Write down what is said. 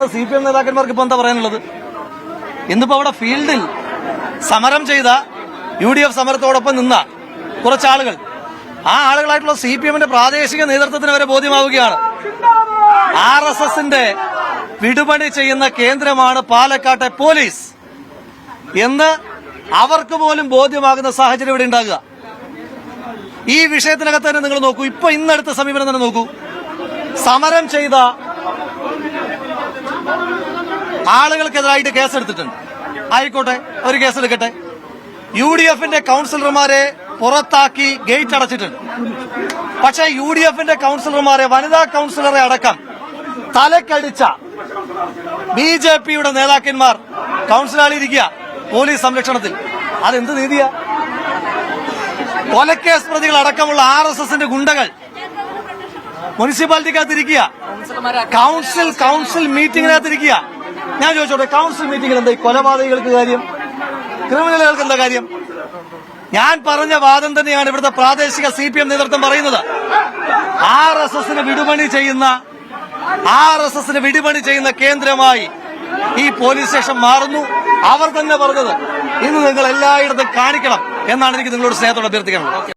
അവിടുത്തെ CPM നേതാക്കന്മാർക്ക് ഇപ്പൊ എന്താ പറയാനുള്ളത്? ഇന്നിപ്പോ അവിടെ ഫീൽഡിൽ സമരം ചെയ്ത UDF സമരത്തോടൊപ്പം നിന്ന കുറച്ചാളുകൾ, ആ ആളുകളായിട്ടുള്ള CPMന്റെ പ്രാദേശിക നേതൃത്വത്തിന് വരെ ബോധ്യമാവുകയാണ് RSSന്റെ വിടുപണി ചെയ്യുന്ന കേന്ദ്രമാണ് പാലക്കാട്ടെ പോലീസ് എന്ന് അവർക്ക് പോലും ബോധ്യമാകുന്ന സാഹചര്യം ഇവിടെ ഉണ്ടാകുക. ഈ വിഷയത്തിനകത്ത് തന്നെ നിങ്ങൾ നോക്കൂ, ഇപ്പൊ ഇന്നെടുത്ത സമീപനം തന്നെ നോക്കൂ. സമരം ചെയ്ത ആളുകൾക്കെതിരായിട്ട് കേസെടുത്തിട്ടുണ്ട്. ആയിക്കോട്ടെ, ഒരു കേസെടുക്കട്ടെ. UDFന്റെ കൌൺസിലർമാരെ പുറത്താക്കി ഗേറ്റ് അടച്ചിട്ടുണ്ട്. പക്ഷേ UDFന്റെ കൌൺസിലർമാരെ, വനിതാ കൌൺസിലറെ അടക്കം തലക്കടിച്ച BJPയുടെ നേതാക്കന്മാർ കൌൺസിലാളിരിക്കുക പോലീസ് സംരക്ഷണത്തിൽ. അതെന്ത് നീതിയാ? കൊലക്കേസ് പ്രതികൾ അടക്കമുള്ള RSSന്റെ ഗുണ്ടകൾ മുനിസിപ്പാലിറ്റിക്കകത്തിരിക്കുക, കൌൺസിൽ മീറ്റിംഗിനകത്തിരിക്കുക. ഞാൻ ചോദിച്ചോട്ടെ, കൌൺസിൽ മീറ്റിംഗിൽ എന്താ ഈ കൊലപാതകങ്ങൾക്ക് കാര്യം? ക്രിമിനലുകൾക്ക് എന്താ കാര്യം? ഞാൻ പറഞ്ഞ വാദം തന്നെയാണ് ഇവിടുത്തെ പ്രാദേശിക CPM നേതൃത്വം പറയുന്നത്. RSSന് വിടുപണി ചെയ്യുന്ന കേന്ദ്രമായി ഈ പോലീസ് സ്റ്റേഷൻ മാറുന്നു. അവർ തന്നെ പറഞ്ഞത് ഇന്ന് നിങ്ങൾ എല്ലായിടത്തും കാണിക്കണം എന്നാണ് എനിക്ക് നിങ്ങളോട് സ്നേഹത്തോടെ അഭ്യർത്ഥിക്കുന്നത്.